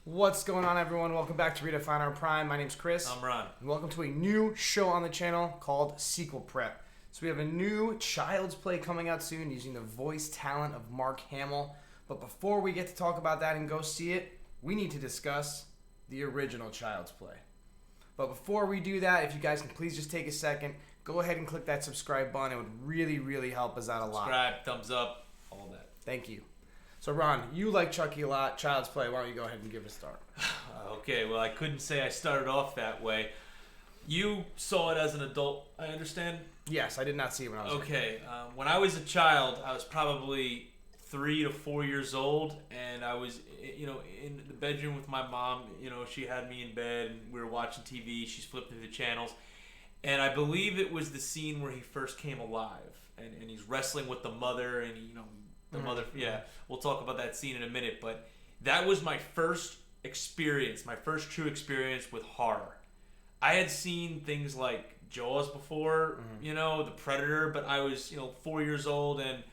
What's going on, everyone? Welcome back to Redefine Our Prime. My name's Chris. I'm Ron. And welcome to a new show on the channel called Sequel Prep. So we have a new Child's Play coming out soon using the voice talent of Mark Hamill. But before we get to talk about that and go see it, we need to discuss the original Child's Play. But before we do that, if you guys can please just take a second, go ahead and click that subscribe button. It would really help us out a lot. Subscribe, thumbs up, all that. Thank you. So Ron, you like Chucky a lot, Child's Play. Why don't you go ahead and give it a start? Okay, well, I couldn't say I started off that way. You saw it as an adult, I understand? Yes, I did not see it when I was Okay, when I was a child, I was probably 3 to 4 years old, and I was, in the bedroom with my mom. She had me in bed, and we were watching TV. She's flipping through the channels, and I believe it was the scene where he first came alive, and he's wrestling with the mother, and the mother. Yeah, we'll talk about that scene in a minute, but that was my first experience, my first true experience with horror. I had seen things like Jaws before, The Predator, but I was, 4 years old, and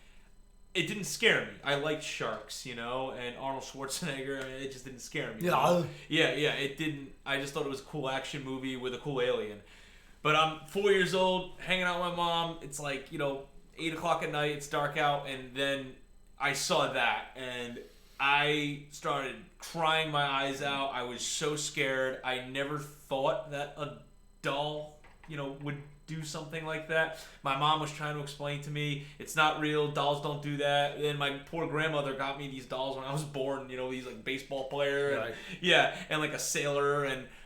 it didn't scare me. I liked sharks, and Arnold Schwarzenegger. I mean, it just didn't scare me. Yeah, it didn't. I just thought it was a cool action movie with a cool alien. But I'm 4 years old, hanging out with my mom. It's like, 8 o'clock at night. It's dark out, and then I saw that, and I started crying my eyes out. I was so scared. I never thought that a doll, would do something like that. My mom was trying to explain to me, it's not real. Dolls don't do that. And my poor grandmother got me these dolls when I was born. These like baseball player, and, and like a sailor,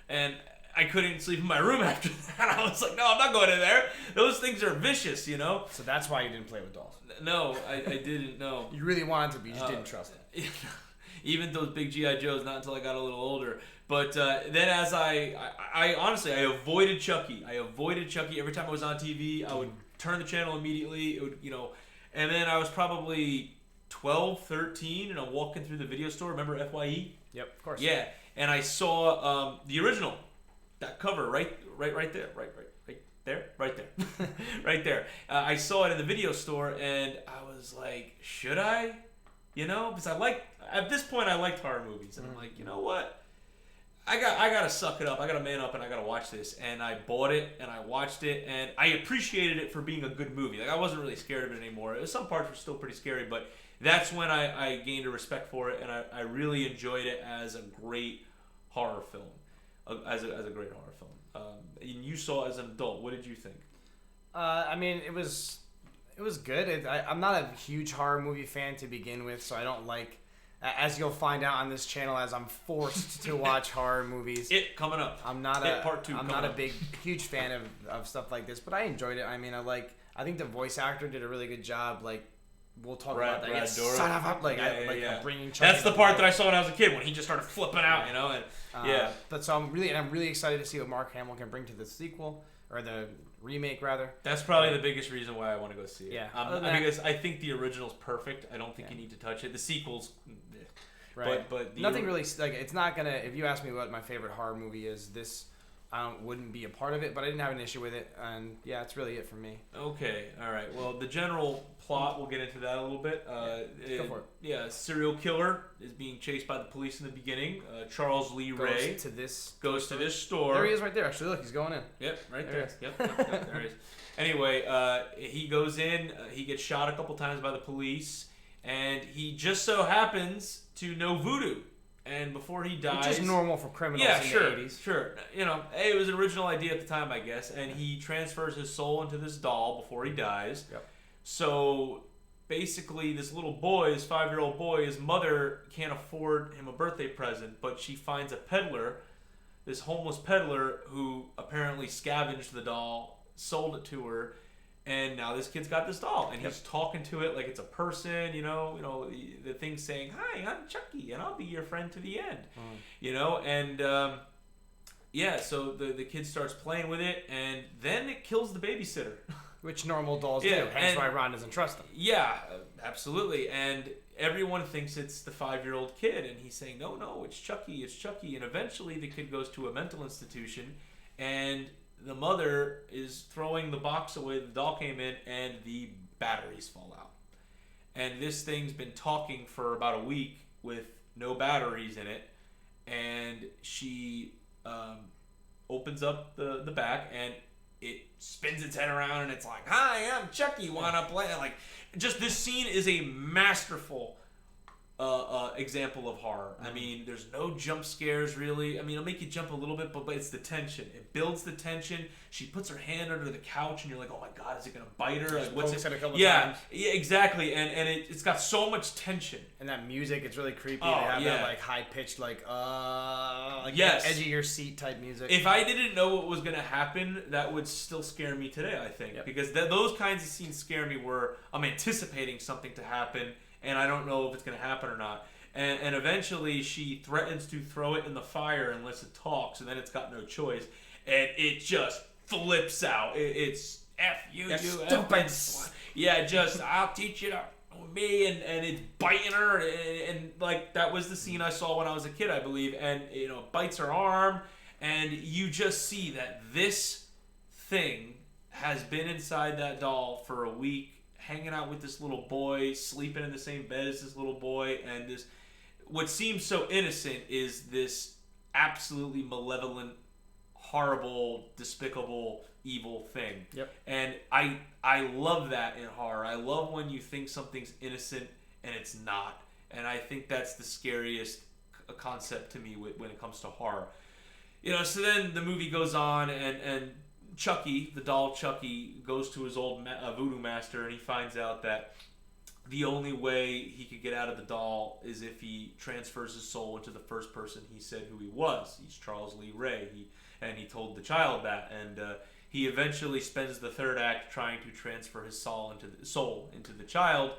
and I couldn't sleep in my room after that. I was like, no, I'm not going in there. Those things are vicious, So that's why you didn't play with dolls. No, I didn't. No. You really wanted to, but you just didn't trust it. Even those big G.I. Joes, not until I got a little older. But then as I honestly, I avoided Chucky. Every time I was on TV, I would turn the channel immediately. It would, and then I was probably 12, 13, and I'm walking through the video store. Remember FYE? Yep, of course. Yeah, and I saw the original, that cover right there, right there. I saw it in the video store, and I was like, should I? Because at this point I liked horror movies, and I'm like, you know what? I gotta suck it up. I gotta man up, and I gotta watch this. And I bought it, and I watched it, and I appreciated it for being a good movie. Like, I wasn't really scared of it anymore. Some parts were still pretty scary, but that's when I gained a respect for it, and I really enjoyed it as a great horror film. As a great horror film. And you saw it as an adult. What did you think? I mean, it was good. I'm not a huge horror movie fan to begin with, so I don't like, as you'll find out on this channel, as I'm forced to watch horror movies. It coming up. I'm not It part 2 I'm not a huge fan of stuff like this, but I enjoyed it. I mean, I think the voice actor did a really good job. Like, we'll talk about that. Brad Dourif. Son of a, Yeah. Bringing Chucky. That's the part that I saw when I was a kid, when he just started flipping out, and But so I'm really excited to see what Mark Hamill can bring to the sequel, or the remake rather. That's probably the biggest reason why I want to go see it. Yeah. Because I think the original's perfect. I don't think you need to touch it. The sequel's, right. But nothing really, like, it's not gonna. If you ask me what my favorite horror movie is, this wouldn't be a part of it. But I didn't have an issue with it, and yeah, that's really it for me. Okay, all right. Well, the general plot, we'll get into that a little bit. Go for it. Yeah, serial killer is being chased by the police in the beginning. Charles Lee Ray goes to this store. There he is, right there. Actually, look, he's going in. Yep, right there. Yep, there he is. Anyway, he goes in. He gets shot a couple times by the police, and he just so happens to know voodoo. And before he dies, which is normal for criminals in the 80s. Sure. It was an original idea at the time, I guess. And he transfers his soul into this doll before he dies. Yep. So basically, this little boy, this 5-year-old boy, his mother can't afford him a birthday present, but she finds a peddler, this homeless peddler, who apparently scavenged the doll, sold it to her. And now this kid's got this doll, and he's talking to it like it's a person, the thing's saying, "Hi, I'm Chucky, and I'll be your friend to the end," so the kid starts playing with it, and then it kills the babysitter. Which normal dolls do, hence why Ron doesn't trust them. Yeah, absolutely, and everyone thinks it's the 5-year-old kid, and he's saying, no, it's Chucky, and eventually the kid goes to a mental institution, and the mother is throwing the box away the doll came in, and the batteries fall out. And this thing's been talking for about a week with no batteries in it, and she opens up the back, and it spins its head around, and it's like, "Hi, I'm Chucky. Wanna play?" Like, just this scene is a masterful example of horror. I mean, there's no jump scares really. I mean, it'll make you jump a little bit, but it's the tension. It builds the tension. She puts her hand under the couch, and you're like, "Oh my God, is it gonna bite her?" Like, what's it? A couple Yeah, times. yeah, exactly. And it's got so much tension. And that music, it's really creepy. Oh, they have yeah. that like high pitched, like Yes. edge of your seat type music. If I didn't know what was gonna happen, that would still scare me today. I think because those kinds of scenes scare me where I'm anticipating something to happen, and I don't know if it's gonna happen or not. And eventually she threatens to throw it in the fire unless it talks, and then it's got no choice, and it just flips out. It's F you, you stupid. yeah, just I'll teach you to me, and it's biting her, and like that was the scene I saw when I was a kid, I believe, and you know, it bites her arm, and you just see that this thing has been inside that doll for a week, hanging out with this little boy, sleeping in the same bed as this little boy, and this what seems so innocent is this absolutely malevolent, horrible, despicable, evil thing. Yep. And I love that in horror. I love when you think something's innocent and it's not. And I think that's the scariest concept to me when it comes to horror. You know, so then the movie goes on, and Chucky, the doll Chucky, goes to his old voodoo master, and he finds out that the only way he could get out of the doll is if he transfers his soul into the first person he said who he was. He's Charles Lee Ray. He told the child that, and he eventually spends the third act trying to transfer his soul into the child.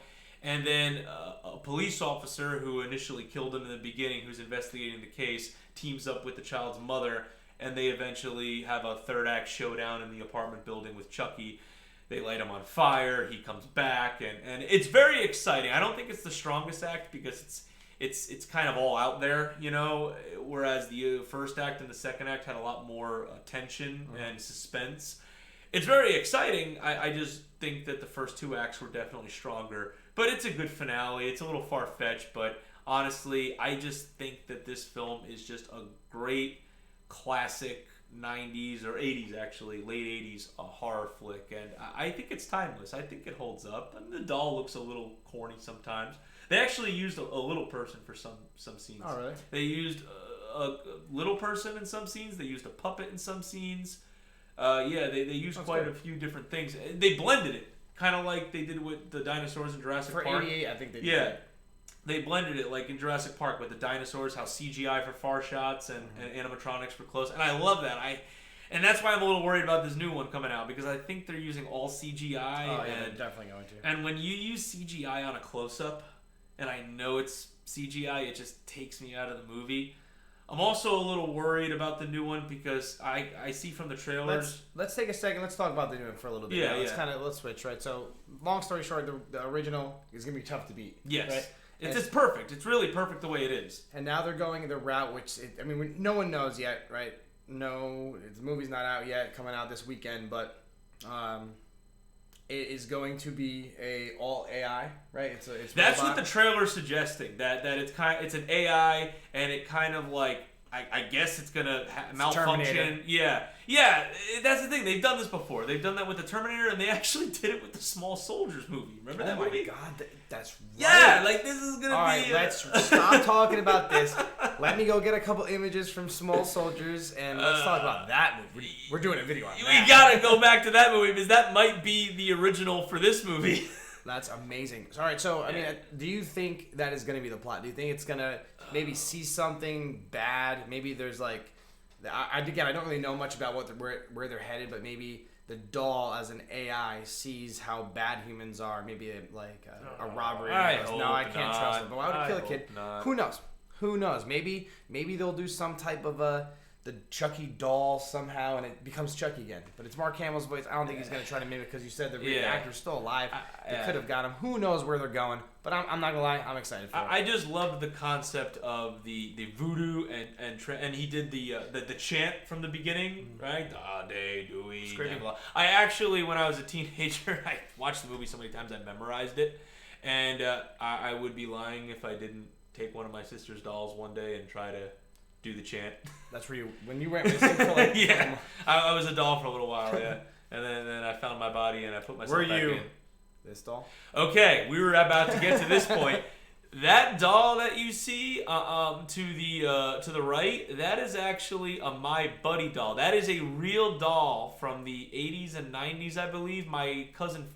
And then a police officer who initially killed him in the beginning, who's investigating the case, teams up with the child's mother, and they eventually have a third act showdown in the apartment building with Chucky. They light him on fire. He comes back, and it's very exciting. I don't think it's the strongest act because it's kind of all out there, you know. Whereas the first act and the second act had a lot more tension and suspense. It's very exciting. I just think that the first two acts were definitely stronger. But it's a good finale. It's a little far-fetched, but honestly, I just think that this film is just a great classic 90s or 80s, actually, late 80s horror flick, and I think it's timeless. I think it holds up, and the doll looks a little corny sometimes. They actually used a little person for some scenes. Oh, really? They used a little person in some scenes. They used a puppet in some scenes. They used quite a few different things. They blended it, kind of like they did with the dinosaurs in Jurassic Park. For 88, I think they did. Yeah. They blended it like in Jurassic Park with the dinosaurs, how CGI for far shots and animatronics for close. And I love that. And that's why I'm a little worried about this new one coming out, because I think they're using all CGI. Oh, yeah, they're definitely going to. And when you use CGI on a close-up, and I know it's CGI, it just takes me out of the movie. I'm also a little worried about the new one because I see from the trailers. Let's take a second. Let's talk about the new one for a little bit. Yeah, Let's switch, right? So, long story short, the original is going to be tough to beat. Yes. Right? It's perfect. It's really perfect the way it is. And now they're going the route, no one knows yet, right? No, the movie's not out yet, coming out this weekend, but it is going to be a all AI, right? That's what the trailer's suggesting. That it's an AI, and it kind of like I guess it's gonna malfunction. Terminator. Yeah. That's the thing. They've done this before. They've done that with the Terminator, and they actually did it with the Small Soldiers movie. Remember that movie? Oh my God, that's right. Yeah, like this is gonna All be. right, let's stop talking about this. Let me go get a couple images from Small Soldiers, and let's talk about that movie. We're doing a video on that. We gotta go back to that movie because that might be the original for this movie. That's amazing. All right, so I mean, do you think that is going to be the plot? Do you think it's going to maybe see something bad? Maybe there's like, I don't really know much about where they're headed, but maybe the doll as an AI sees how bad humans are. Maybe a robbery. I can't trust them. But why would it kill a kid? Not. Who knows? Maybe they'll do some type of the Chucky doll somehow, and it becomes Chucky again. But it's Mark Hamill's voice. I don't think he's going to try to mimic, because you said the actor's still alive. They could have got him. Who knows where they're going? But I'm not going to lie. I'm excited for it. I just loved the concept of the voodoo, and he did the chant from the beginning, right? Da day dooey. I actually, when I was a teenager, I watched the movie so many times I memorized it, and I would be lying if I didn't take one of my sister's dolls one day and try to do the chant. That's where when you went missing for like... Yeah, I was a doll for a little while, yeah. And then I found my body and I put myself back in. This doll? Okay, we were about to get to this point. That doll that you see to the right, that is actually a My Buddy doll. That is a real doll from the 80s and 90s, I believe. My cousin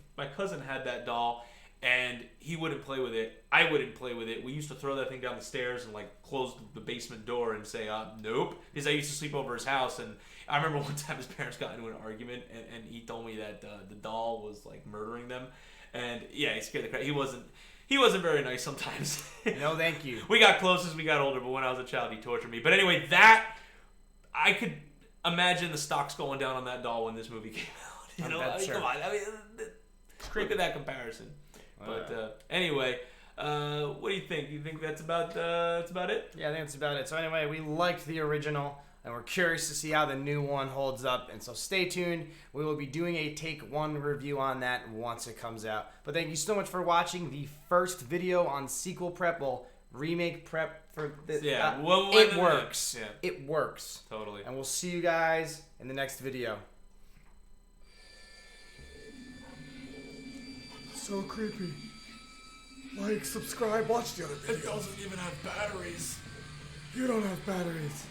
had that doll, and he wouldn't play with it. I wouldn't play with it. We used to throw that thing down the stairs and like close the basement door and say, nope, because I used to sleep over his house. And I remember one time his parents got into an argument, and he told me that the doll was like murdering them. And yeah, he scared the crap. He wasn't very nice sometimes. No, thank you. We got close as we got older, but when I was a child, he tortured me. But anyway, I could imagine the stocks going down on that doll when this movie came out. Come on. Look at that comparison. But anyway, what do you think? You think that's about it? Yeah, I think that's about it. So anyway, we liked the original, and we're curious to see how the new one holds up. And so stay tuned. We will be doing a Take 1 review on that once it comes out. But thank you so much for watching the first video on sequel prep. Well, remake prep for this. Yeah, it works. Yeah. It works. Totally. And we'll see you guys in the next video. So creepy. Like, subscribe, watch the other videos. It doesn't even have batteries. You don't have batteries.